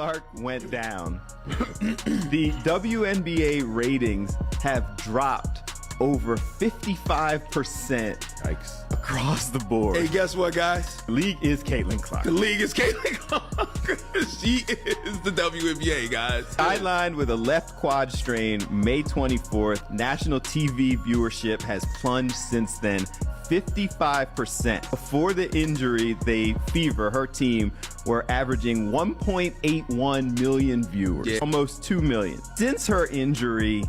Clark went down. The WNBA ratings have dropped over 55% Yikes. across the board. Hey, guess what, guys? The league is Caitlin Clark. The league is Caitlin Clark. She is the WNBA, guys. Sidelined with a left quad strain May 24th, national TV viewership has plunged since then 55%. Before the injury, Fever, her team, were averaging 1.81 million viewers, almost 2 million. Since her injury,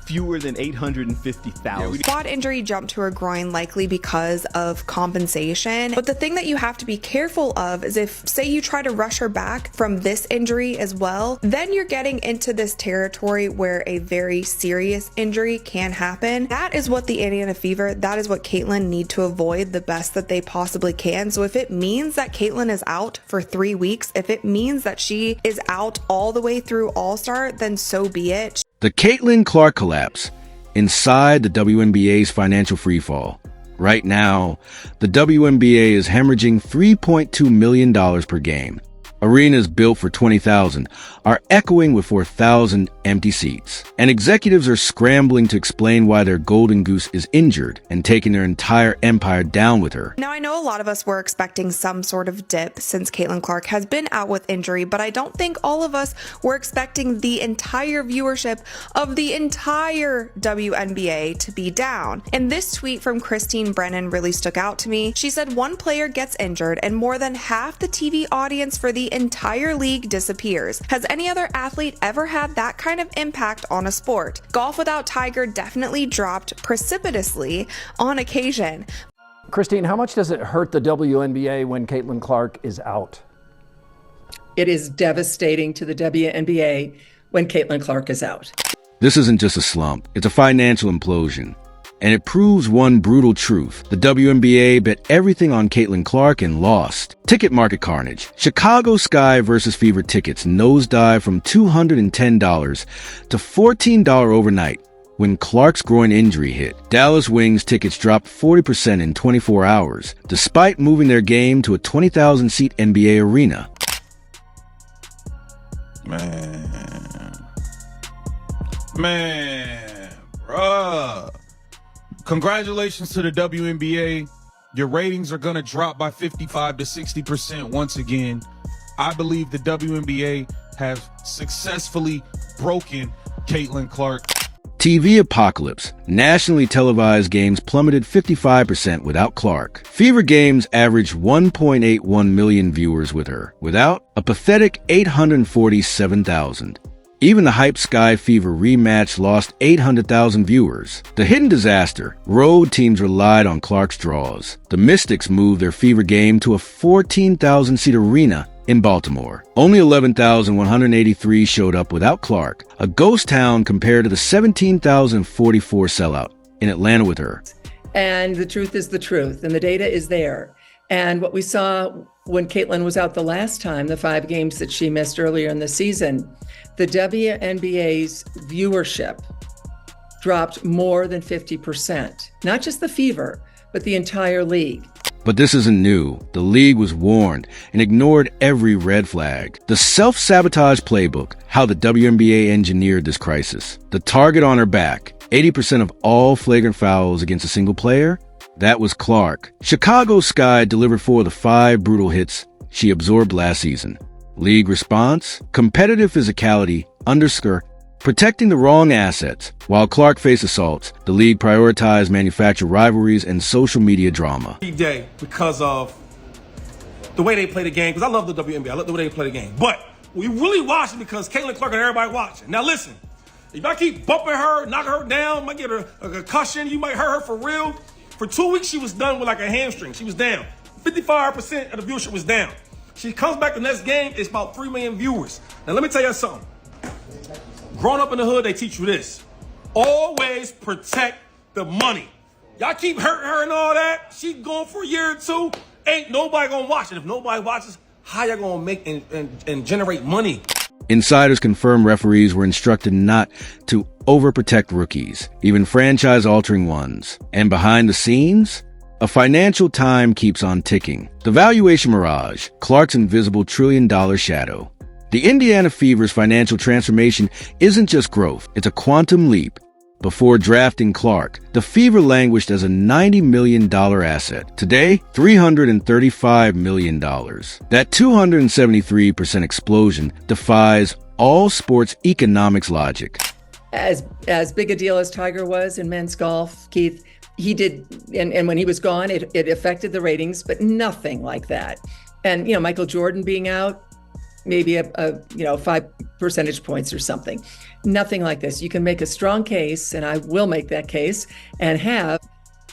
fewer than 850,000. Quad injury jumped to her groin likely because of compensation. But the thing that you have to be careful of is if, say, you try to rush her back from this injury as well, then you're getting into this territory where a very serious injury can happen. That is what the Indiana Fever, that is what Caitlin need to avoid the best that they possibly can. So if it means that Caitlin is out for 3 weeks, if it means that she is out all the way through All-Star, then so be it. The Caitlin Clark collapse inside the WNBA's financial freefall. Right now, the WNBA is hemorrhaging $3.2 million per game. Arenas built for 20,000 are echoing with 4,000 empty seats. And executives are scrambling to explain why their golden goose is injured and taking their entire empire down with her. Now, I know a lot of us were expecting some sort of dip since Caitlin Clark has been out with injury, but I don't think all of us were expecting the entire viewership of the entire WNBA to be down. And this tweet from Christine Brennan really stuck out to me. She said one player gets injured and more than half the TV audience for the entire league disappears. Has any other athlete ever had that kind of impact on a sport? Golf without Tiger definitely dropped precipitously on occasion. Christine, how much does it hurt the WNBA when Caitlin Clark is out? It is devastating to the WNBA when Caitlin Clark is out. This isn't just a slump, it's a financial implosion. And it proves one brutal truth. The WNBA bet everything on Caitlin Clark and lost. Ticket market carnage. Chicago Sky versus Fever tickets nosedive from $210 to $14 overnight when Clark's groin injury hit. Dallas Wings tickets dropped 40% in 24 hours, despite moving their game to a 20,000-seat NBA arena. Man, bruh. Congratulations to the WNBA. Your ratings are going to drop by 55 to 60% once again. I believe the WNBA have successfully broken Caitlin Clark. TV apocalypse. Nationally televised games plummeted 55% without Clark. Fever games averaged 1.81 million viewers with her. Without, a pathetic 847,000. Even the hype Sky Fever rematch lost 800,000 viewers. The hidden disaster. Road teams relied on Clark's draws. The Mystics moved their Fever game to a 14,000-seat arena in Baltimore. Only 11,183 showed up without Clark, a ghost town compared to the 17,044 sellout in Atlanta with her. And the truth is the truth, and the data is there. And what we saw when Caitlin was out the last time, the 5 games that she missed earlier in the season, the WNBA's viewership dropped more than 50%. Not just the Fever, but the entire league. But this isn't new. The league was warned and ignored every red flag. The self-sabotage playbook, how the WNBA engineered this crisis. The target on her back, 80% of all flagrant fouls against a single player, that was Clark. Chicago Sky delivered 4 of the 5 brutal hits she absorbed last season. League response, competitive physicality, protecting the wrong assets. While Clark faced assaults, the league prioritized manufactured rivalries and social media drama. Every day because of the way they play the game, because I love the WNBA, I love the way they play the game. But we really watch it because Caitlin Clark and everybody watching. Now listen, if I keep bumping her, knocking her down, might get her a concussion, you might hurt her for real. For 2 weeks, she was done with like a hamstring. She was down. 55% of the viewership was down. She comes back the next game, it's about 3 million viewers. Now let me tell you something. Growing up in the hood, they teach you this. Always protect the money. Y'all keep hurting her and all that. She going for a year or 2. Ain't nobody gonna watch it. If nobody watches, how y'all gonna make and generate money? Insiders confirm referees were instructed not to overprotect rookies, even franchise-altering ones. And behind the scenes, a financial time keeps on ticking. The valuation mirage, Clark's invisible trillion-dollar shadow. The Indiana Fever's financial transformation isn't just growth, it's a quantum leap. Before drafting Clark, the Fever languished as a $90 million asset. Today, $335 million. That 273% explosion defies all sports economics logic. As big a deal as Tiger was in men's golf, Keith, he did, and when he was gone, it affected the ratings, but nothing like that. And, Michael Jordan being out, maybe a 5 percentage points or something. Nothing like this. You can make a strong case, and I will make that case, and have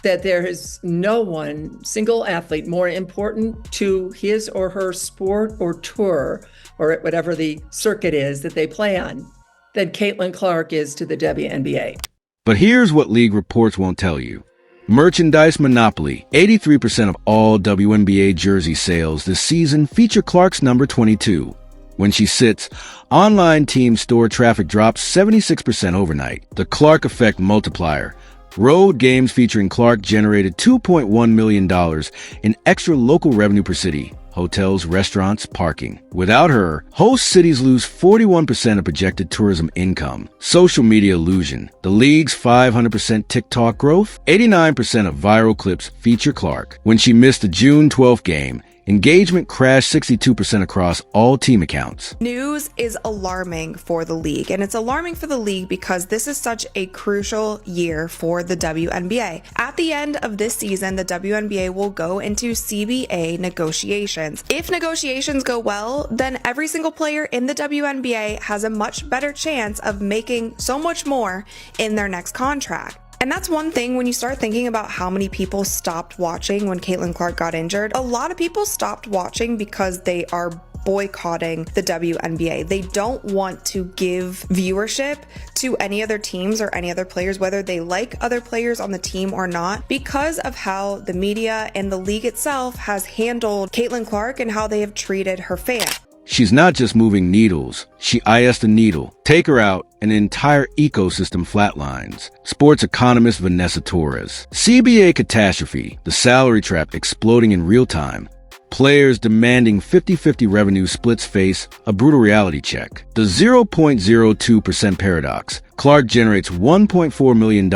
that there is no one single athlete more important to his or her sport or tour or whatever the circuit is that they play on than Caitlin Clark is to the WNBA. But here's what league reports won't tell you. Merchandise monopoly. 83% of all WNBA jersey sales this season feature Clark's number 22. When she sits, online team store traffic drops 76% overnight. The Clark effect multiplier. Road games featuring Clark generated $2.1 million in extra local revenue per city. Hotels, restaurants, parking. Without her, host cities lose 41% of projected tourism income. Social media illusion. The league's 500% TikTok growth. 89% of viral clips feature Clark. When she missed the June 12th game, engagement crashed 62% across all team accounts. News is alarming for the league, and it's alarming for the league because this is such a crucial year for the WNBA. At the end of this season, the WNBA will go into CBA negotiations. If negotiations go well, then every single player in the WNBA has a much better chance of making so much more in their next contract. And that's one thing when you start thinking about how many people stopped watching when Caitlin Clark got injured. A lot of people stopped watching because they are boycotting the WNBA. They don't want to give viewership to any other teams or any other players, whether they like other players on the team or not, because of how the media and the league itself has handled Caitlin Clark and how they have treated her fans. She's not just moving needles. She IS'd a needle. Take her out, and an entire ecosystem flatlines. Sports economist Vanessa Torres. CBA catastrophe. The salary trap exploding in real time. Players demanding 50-50 revenue splits face a brutal reality check. The 0.02% paradox. Clark generates $1.4 million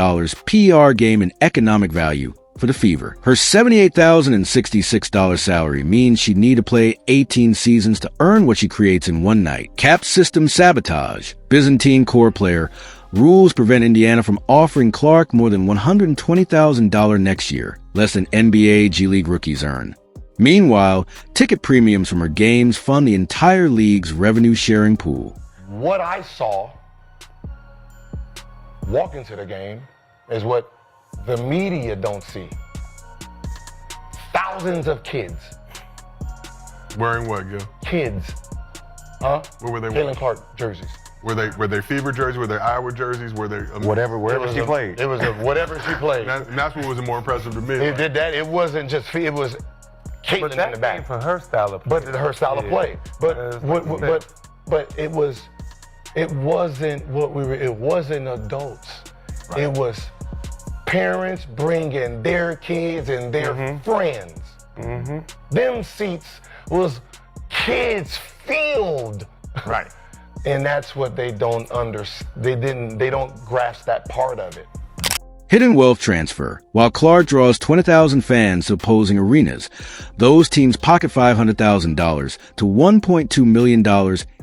PR game in economic value for the Fever. Her $78,066 salary means she'd need to play 18 seasons to earn what she creates in one night. Cap system sabotage. Byzantine core player. Rules prevent Indiana from offering Clark more than $120,000 next year, less than NBA G League rookies earn. Meanwhile, ticket premiums from her games fund the entire league's revenue-sharing pool. What I saw walk into the game is what the media don't see. Thousands of kids. Wearing what, Gil? Kids. Huh? What were they Caitlin wearing? Clark jerseys. Were they Fever jerseys? Were they Iowa jerseys? Were they Wherever she played. It was whatever she played. And that's what was more impressive to me. It did that. It wasn't just, it was Caitlin in the back. For her style of play. But her style of play. But it wasn't adults. Right. It was parents bringing their kids and their friends. Them seats was kids filled. Right. And that's what they don't understand. They don't grasp that part of it. Hidden wealth transfer. While Clark draws 20,000 fans to opposing arenas, those teams pocket $500,000 to $1.2 million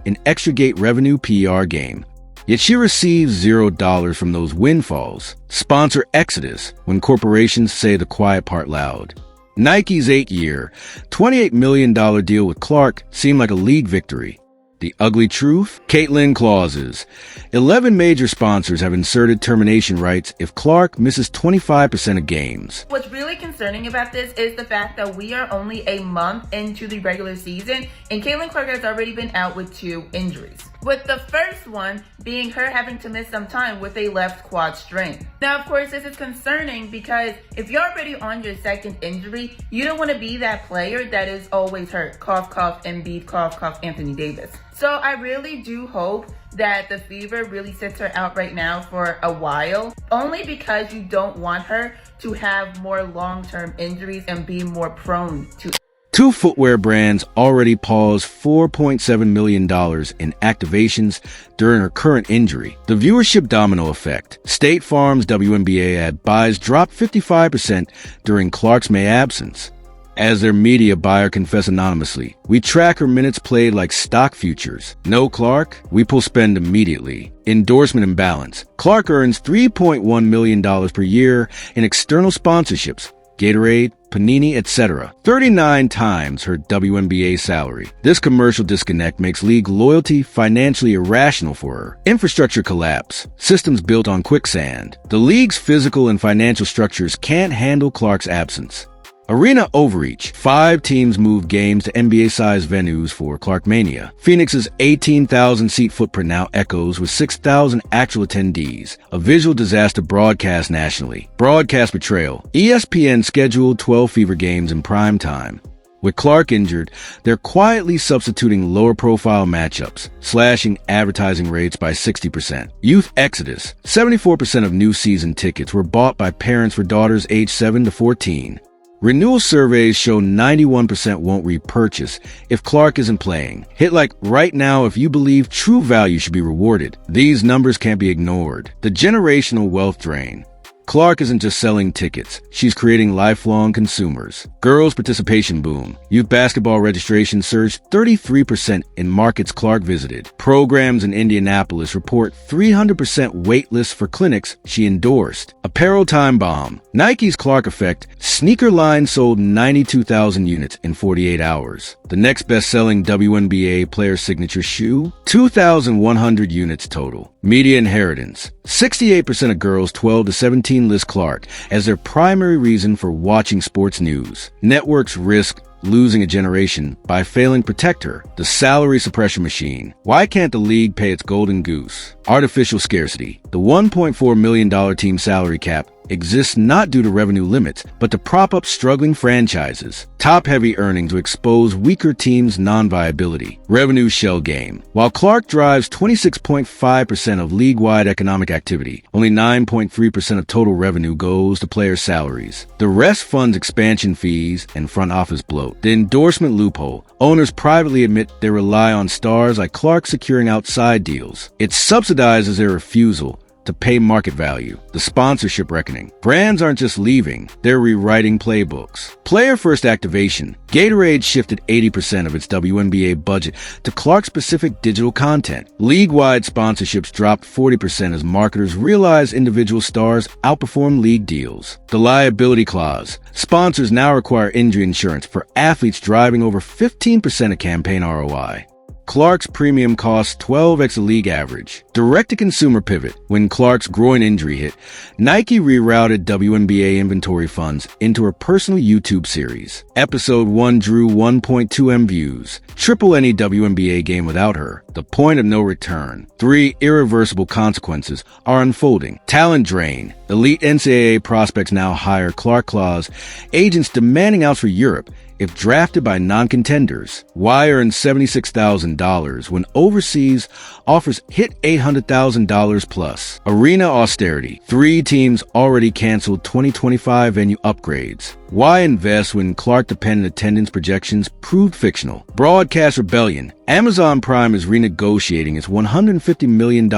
in extra gate revenue PR game. Yet she receives $0 from those windfalls. Sponsor exodus when corporations say the quiet part loud. Nike's 8-year, $28 million deal with Clark seemed like a league victory. The ugly truth? Caitlin clauses. 11 major sponsors have inserted termination rights if Clark misses 25% of games. What's really concerning about this is the fact that we are only a month into the regular season, and Caitlin Clark has already been out with 2 injuries. With the first one being her having to miss some time with a left quad strain. Now, of course, this is concerning because if you're already on your second injury, you don't want to be that player that is always hurt. Cough, cough, Embiid, cough, cough, Anthony Davis. So I really do hope that the Fever really sits her out right now for a while, only because you don't want her to have more long-term injuries and be more prone to Two footwear brands already paused $4.7 million in activations during her current injury. The viewership domino effect. State Farm's WNBA ad buys dropped 55% during Clark's May absence. As their media buyer confessed anonymously, "We track her minutes played like stock futures. No Clark, we pull spend immediately." Endorsement imbalance. Clark earns $3.1 million per year in external sponsorships, Gatorade, Panini, etc. 39 times her WNBA salary. This commercial disconnect makes league loyalty financially irrational for her. Infrastructure collapse. Systems built on quicksand. The league's physical and financial structures can't handle Clark's absence. Arena overreach. 5 teams moved games to NBA-sized venues for Clarkmania. Phoenix's 18,000-seat footprint now echoes with 6,000 actual attendees. A visual disaster broadcast nationally. Broadcast betrayal. ESPN scheduled 12 Fever games in prime time. With Clark injured, they're quietly substituting lower-profile matchups, slashing advertising rates by 60%. Youth exodus. 74% of new season tickets were bought by parents for daughters aged 7 to 14. Renewal surveys show 91% won't repurchase if Clark isn't playing. Hit like right now if you believe true value should be rewarded. These numbers can't be ignored. The generational wealth drain. Clark isn't just selling tickets. She's creating lifelong consumers. Girls' participation boom. Youth basketball registration surged 33% in markets Clark visited. Programs in Indianapolis report 300% wait lists for clinics she endorsed. Apparel time bomb. Nike's Clark effect. Sneaker line sold 92,000 units in 48 hours. The next best-selling WNBA player signature shoe? 2,100 units total. Media inheritance. 68% of girls 12 to 17 list Clark as their primary reason for watching sports news. Networks risk losing a generation by failing to protect her. The salary suppression machine. Why can't the league pay its golden goose? Artificial scarcity. The $1.4 million team salary cap exists not due to revenue limits, but to prop up struggling franchises. Top-heavy earnings will expose weaker teams' non-viability. Revenue shell game. While Clark drives 26.5% of league-wide economic activity, only 9.3% of total revenue goes to player salaries. The rest funds expansion fees and front office bloat. The endorsement loophole. Owners privately admit they rely on stars like Clark securing outside deals. It subsidizes their refusal to pay market value. The sponsorship reckoning. Brands aren't just leaving, they're rewriting playbooks. Player-first activation. Gatorade shifted 80% of its WNBA budget to Clark-specific digital content. League-wide sponsorships dropped 40% as marketers realized individual stars outperform league deals. The liability clause. Sponsors now require injury insurance for athletes driving over 15% of campaign ROI. Clark's premium costs 12x the league average. Direct-to-consumer pivot. When Clark's groin injury hit, Nike rerouted WNBA inventory funds into her personal YouTube series. Episode 1 drew 1.2 M views. Triple any WNBA game without her. The point of no return. 3 irreversible consequences are unfolding. Talent drain. Elite NCAA prospects now hire Clark clause, agents demanding outs for Europe if drafted by non-contenders. Why earn $76,000 when overseas offers hit $800,000 plus? Arena austerity. 3 teams already canceled 2025 venue upgrades. Why invest when Clark-dependent attendance projections proved fictional? Broadcast rebellion. Amazon Prime is renegotiating its $150 million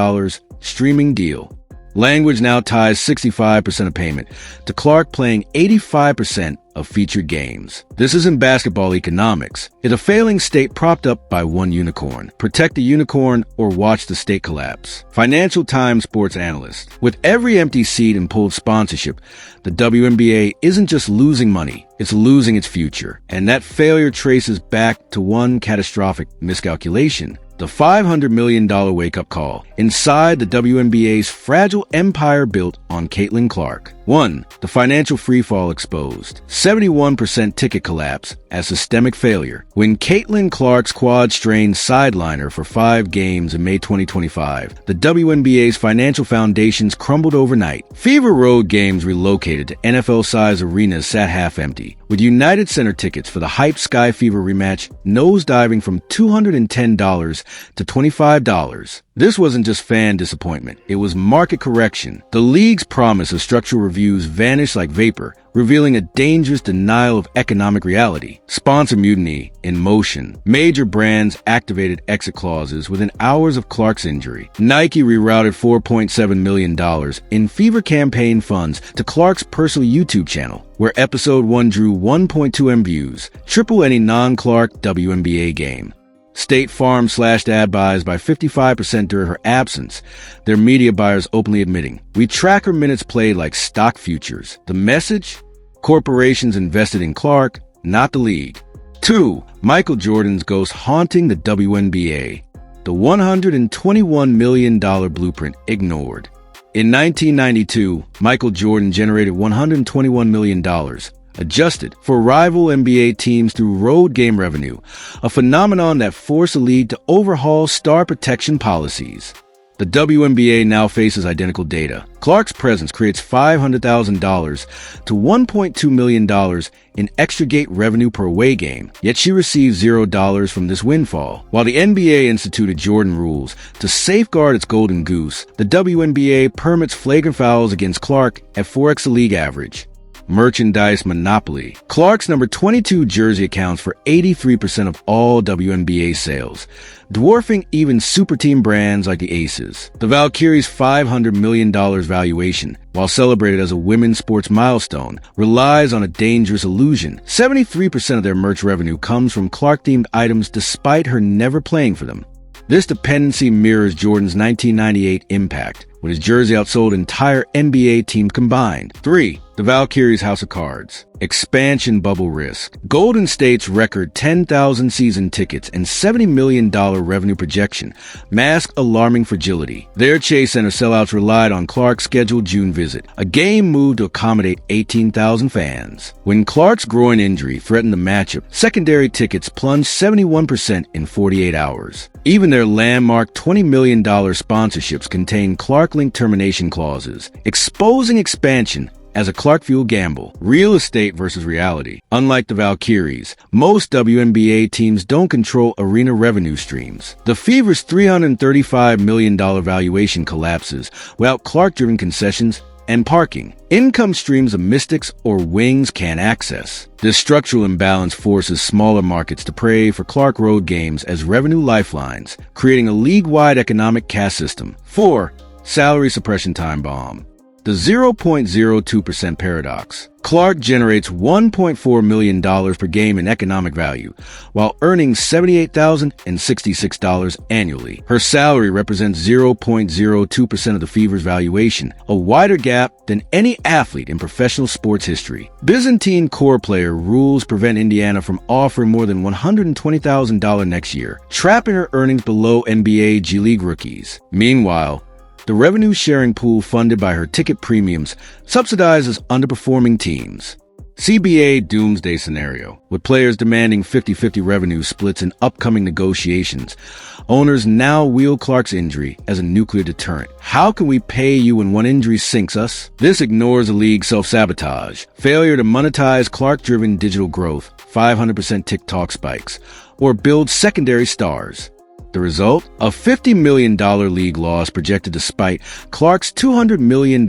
streaming deal. Language now ties 65% of payment to Clark playing 85% of featured games. This isn't basketball economics. It's a failing state propped up by one unicorn. Protect the unicorn or watch the state collapse. Financial Times sports analyst. With every empty seat and pulled sponsorship, the WNBA isn't just losing money, it's losing its future. And that failure traces back to one catastrophic miscalculation. The $500 million wake-up call inside the WNBA's fragile empire built on Caitlin Clark. 1. The financial freefall exposed. 71% ticket collapse as systemic failure. When Caitlin Clark's quad strained sideliner for 5 games in May 2025, the WNBA's financial foundations crumbled overnight. Fever Road games relocated to NFL-sized arenas sat half empty, with United Center tickets for the hype Sky Fever rematch nosediving from $210 to $25. This wasn't just fan disappointment, it was market correction. The league's promise of structural review views vanished like vapor, revealing a dangerous denial of economic reality. Sponsor mutiny in motion. Major brands activated exit clauses within hours of Clark's injury. Nike rerouted $4.7 million in Fever campaign funds to Clark's personal YouTube channel, where episode 1 drew 1.2 M views, triple any non-Clark WNBA game. State Farm slashed ad buys by 55% during her absence, their media buyers openly admitting, "We track her minutes played like stock futures." The message? Corporations invested in Clark, not the league. 2. Michael Jordan's ghost haunting the WNBA. The $121 million blueprint ignored. In 1992, Michael Jordan generated $121 million, adjusted for rival NBA teams through road game revenue, a phenomenon that forced the league to overhaul star protection policies. The WNBA now faces identical data. Clark's presence creates $500,000 to $1.2 million in extra gate revenue per away game, yet she receives $0 from this windfall. While the NBA instituted Jordan rules to safeguard its golden goose, the WNBA permits flagrant fouls against Clark at 4x the league average. Merchandise monopoly. Clark's number 22 jersey accounts for 83% of all WNBA sales, dwarfing even super team brands like the Aces. The Valkyries' $500 million valuation, while celebrated as a women's sports milestone, relies on a dangerous illusion. 73% of their merch revenue comes from Clark-themed items despite her never playing for them. This dependency mirrors Jordan's 1998 impact, when his jersey outsold entire NBA teams combined. 3. The Valkyries' House of Cards. Expansion bubble risk. Golden State's record 10,000 season tickets and $70 million revenue projection mask alarming fragility. Their Chase Center sellouts relied on Clark's scheduled June visit, a game moved to accommodate 18,000 fans. When Clark's groin injury threatened the matchup, secondary tickets plunged 71% in 48 hours. Even their landmark $20 million sponsorships contain Clark-linked termination clauses, exposing expansion as a Clark-fueled gamble. Real estate versus reality. Unlike the Valkyries, most WNBA teams don't control arena revenue streams. The Fever's $335 million valuation collapses without Clark-driven concessions and parking. Income streams the Mystics or Wings can't access. This structural imbalance forces smaller markets to pray for Clark road games as revenue lifelines, creating a league-wide economic caste system. 4. Salary suppression time bomb. The 0.02% paradox. Clark generates $1.4 million per game in economic value, while earning $78,066 annually. Her salary represents 0.02% of the Fever's valuation, a wider gap than any athlete in professional sports history. Byzantine core player rules prevent Indiana from offering more than $120,000 next year, trapping her earnings below NBA G League rookies. Meanwhile, the revenue-sharing pool funded by her ticket premiums subsidizes underperforming teams. CBA doomsday scenario. With players demanding 50-50 revenue splits in upcoming negotiations, owners now wield Clark's injury as a nuclear deterrent. How can we pay you when one injury sinks us? This ignores the league's self-sabotage, failure to monetize Clark-driven digital growth, 500% TikTok spikes, or build secondary stars. The result? A $50 million league loss projected despite Clark's $200 million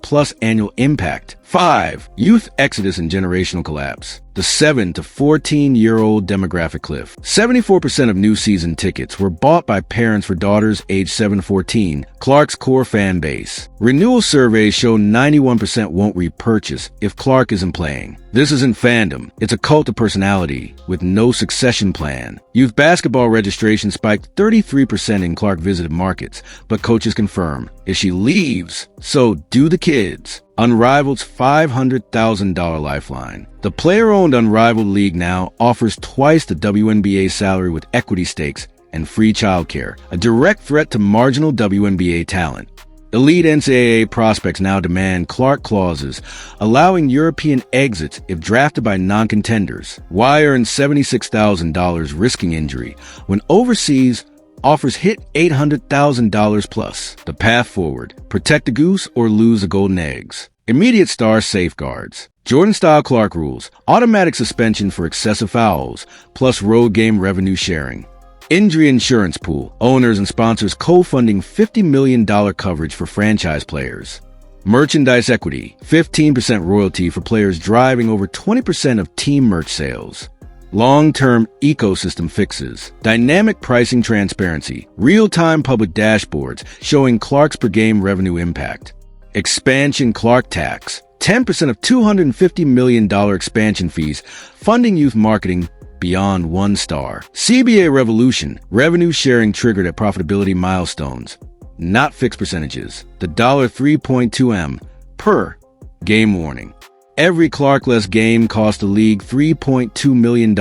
plus annual impact. 5. Youth exodus and generational collapse. The 7 to 14-year-old demographic cliff. 74% of new season tickets were bought by parents for daughters aged 7 to 14, Clark's core fan base. Renewal surveys show 91% won't repurchase if Clark isn't playing. This isn't fandom. It's a cult of personality with no succession plan. Youth basketball registration spiked 33% in Clark-visited markets, but coaches confirm if she leaves, so do the kids. Unrivaled's $500,000 lifeline. The player-owned Unrivaled League now offers twice the WNBA salary with equity stakes and free childcare, a direct threat to marginal WNBA talent. Elite NCAA prospects now demand Clark clauses, allowing European exits if drafted by non-contenders. Why earn $76,000 risking injury when overseas offers hit $800,000 plus? The path forward: protect the goose or lose the golden eggs. Immediate star safeguards. Jordan-style Clark rules: automatic suspension for excessive fouls, plus road game revenue sharing. Injury insurance pool. Owners and sponsors co-funding $50 million coverage for franchise players. Merchandise equity, 15% royalty for players driving over 20% of team merch sales. Long-term ecosystem fixes, dynamic pricing transparency, real-time public dashboards showing Clark's per game revenue impact. Expansion Clark tax, 10% of $250 million expansion fees, funding youth marketing beyond 1 star. CBA revolution, revenue sharing triggered at profitability milestones, not fixed percentages. The $3.2M per game warning. Every Clark-less game cost the league $3.2 million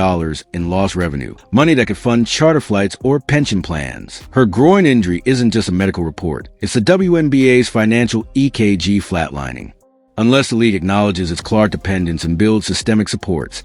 in lost revenue, money that could fund charter flights or pension plans. Her groin injury isn't just a medical report. It's the WNBA's financial EKG flatlining. Unless the league acknowledges its Clark dependence and builds systemic supports,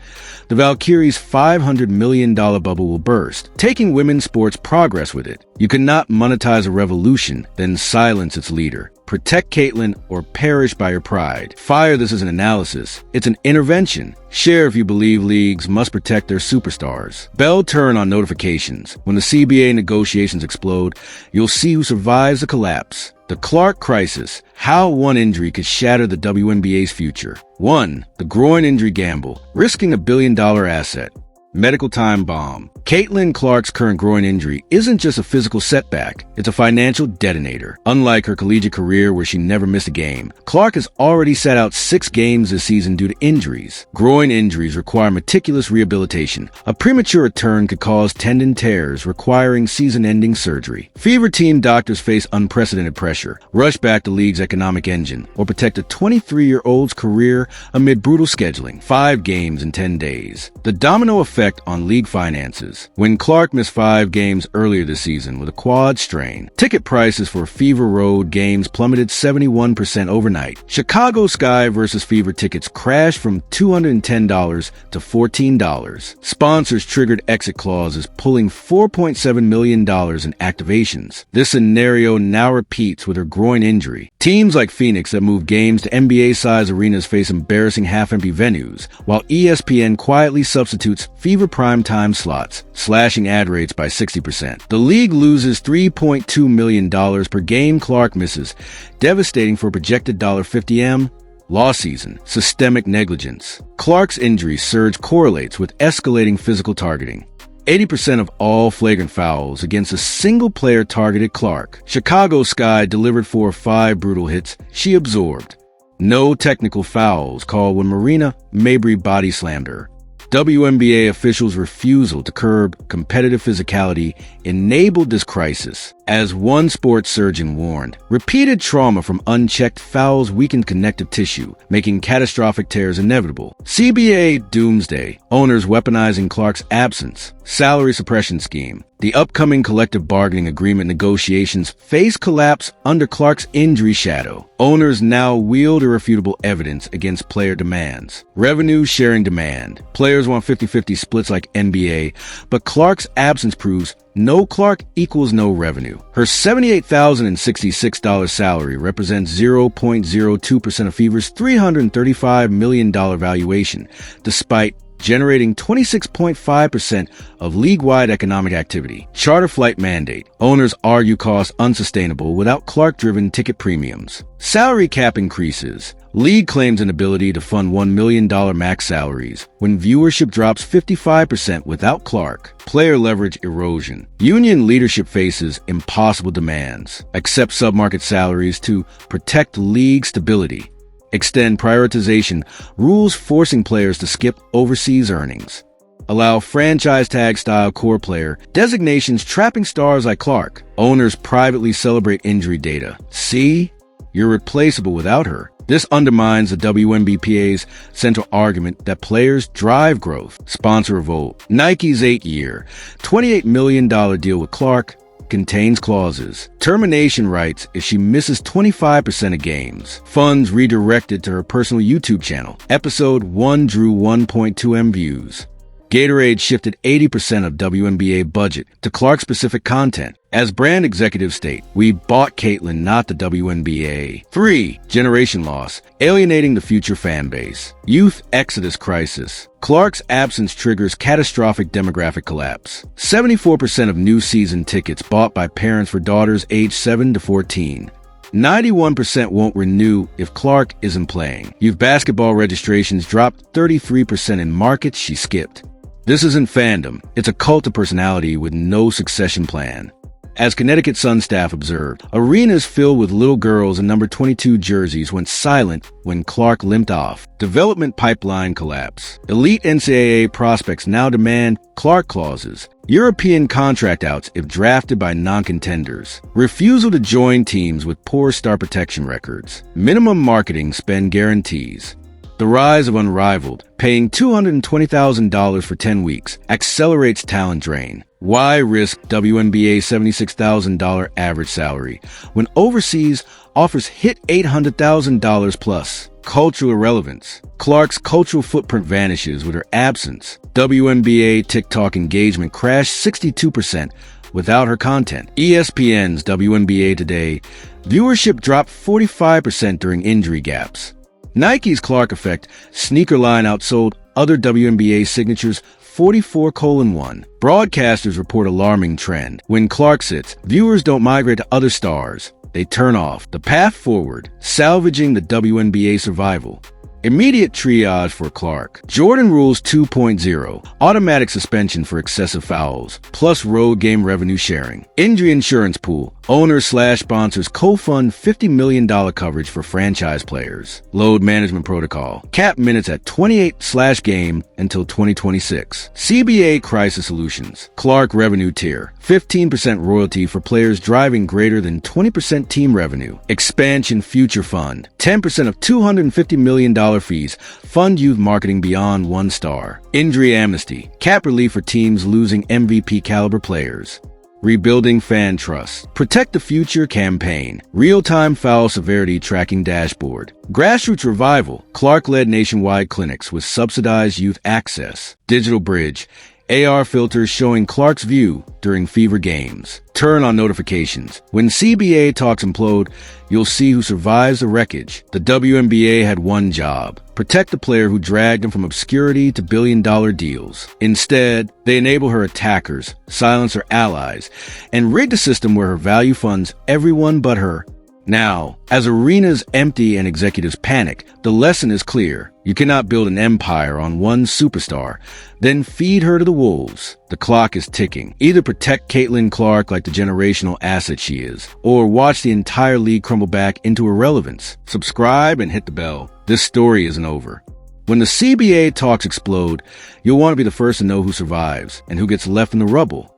the Valkyries' $500 million bubble will burst, taking women's sports progress with it. You cannot monetize a revolution, then silence its leader. Protect Caitlyn or perish by your pride. Fire this as an analysis. It's an intervention. Share if you believe leagues must protect their superstars. Bell turn on notifications. When the CBA negotiations explode, you'll see who survives the collapse. The Clark crisis. How one injury could shatter the WNBA's future. 1. The groin injury gamble. Risking $1 billion asset. Medical time bomb. Caitlyn Clark's current groin injury isn't just a physical setback, it's a financial detonator. Unlike her collegiate career where she never missed a game, Clark has already sat out 6 games this season due to injuries. Groin injuries require meticulous rehabilitation. A premature return could cause tendon tears requiring season-ending surgery. Fever team doctors face unprecedented pressure, rush back the league's economic engine, or protect a 23-year-old's career amid brutal scheduling. 5 games in 10 days. The domino effect on league finances. When Clark missed 5 games earlier this season with a quad strain, ticket prices for Fever Road games plummeted 71% overnight. Chicago Sky versus Fever tickets crashed from $210 to $14. Sponsors triggered exit clauses, pulling $4.7 million in activations. This scenario now repeats with her groin injury. Teams like Phoenix that move games to NBA-sized arenas face embarrassing half-empty venues, while ESPN quietly substitutes Fever primetime slots, slashing ad rates by 60%. The league loses $3.2 million per game Clark misses, devastating for a projected $50M. Lost season, systemic negligence. Clark's injury surge correlates with escalating physical targeting. 80% of all flagrant fouls against a single player targeted Clark. Chicago Sky delivered 4 or 5 brutal hits she absorbed. No technical fouls called when Marina Mabry body slammed her. WNBA officials' refusal to curb competitive physicality enabled this crisis. As one sports surgeon warned, repeated trauma from unchecked fouls weakened connective tissue, making catastrophic tears inevitable. CBA doomsday, owners weaponizing Clark's absence. Salary suppression scheme. The upcoming collective bargaining agreement negotiations face collapse under Clark's injury shadow. Owners now wield irrefutable evidence against player demands. Revenue sharing demand. Players want 50-50 splits like NBA, but Clark's absence proves no Clark equals no revenue. Her $78,066 salary represents 0.02% of Fever's $335 million valuation, despite generating 26.5% of league-wide economic activity. Charter flight mandate. Owners argue costs unsustainable without Clark-driven ticket premiums. Salary cap increases. League claims an ability to fund $1 million max salaries when viewership drops 55% without Clark. Player leverage erosion. Union leadership faces impossible demands. Accept submarket salaries to protect league stability. Extend prioritization, rules forcing players to skip overseas earnings. Allow franchise tag style core player designations trapping stars like Clark. Owners privately celebrate injury data. See? You're replaceable without her. This undermines the WNBPA's central argument that players drive growth. Sponsor revolt. Nike's 8-year, $28 million deal with Clark contains clauses. Termination rights if she misses 25% of games. Funds redirected to her personal YouTube channel. Episode 1 drew 1.2M views. Gatorade shifted 80% of WNBA budget to Clark-specific content. As brand executives state, we bought Caitlyn, not the WNBA. 3. Generation loss, alienating the future fan base. Youth exodus crisis. Clark's absence triggers catastrophic demographic collapse. 74% of new season tickets bought by parents for daughters aged 7 to 14. 91% won't renew if Clark isn't playing. Youth basketball registrations dropped 33% in markets she skipped. This isn't fandom. It's a cult of personality with no succession plan. As Connecticut Sun staff observed, arenas filled with little girls in number 22 jerseys went silent when Clark limped off. Development pipeline collapse. Elite NCAA prospects now demand Clark clauses. European contract outs if drafted by non-contenders. Refusal to join teams with poor star protection records. Minimum marketing spend guarantees. The rise of Unrivaled, paying $220,000 for 10 weeks, accelerates talent drain. Why risk WNBA $76,000 average salary when overseas offers hit $800,000 plus? Cultural irrelevance. Clark's cultural footprint vanishes with her absence. WNBA TikTok engagement crashed 62% without her content. ESPN's WNBA Today viewership dropped 45% during injury gaps. Nike's Clark Effect sneaker line outsold other WNBA signatures 44:1. Broadcasters report alarming trend. When Clark sits, viewers don't migrate to other stars. They turn off. The path forward, salvaging the WNBA survival. Immediate triage for Clark. Jordan Rules 2.0. Automatic suspension for excessive fouls, plus road game revenue sharing. Injury insurance pool. Owners/sponsors co-fund $50 million coverage for franchise players. Load management protocol. Cap minutes at 28/game until 2026. CBA crisis solutions. Clark revenue tier. 15% royalty for players driving greater than 20% team revenue. Expansion future fund. 10% of $250 million fees fund youth marketing beyond 1 star. Injury amnesty. Cap relief for teams losing MVP caliber players. Rebuilding fan trust. Protect the future campaign. Real-time foul severity tracking dashboard. Grassroots revival. Clark-led nationwide clinics with subsidized youth access. Digital bridge. AR filters showing Clark's view during fever games. Turn on notifications. When CBA talks implode, you'll see who survives the wreckage. The WNBA had one job: protect the player who dragged them from obscurity to billion-dollar deals. Instead, they enable her attackers, silence her allies, and rig the system where her value funds everyone but her. Now, as arenas empty and executives panic, the lesson is clear. You cannot build an empire on one superstar, then feed her to the wolves. The clock is ticking. Either protect Caitlin Clark like the generational asset she is, or watch the entire league crumble back into irrelevance. Subscribe and hit the bell. This story isn't over. When the CBA talks explode, you'll want to be the first to know who survives and who gets left in the rubble.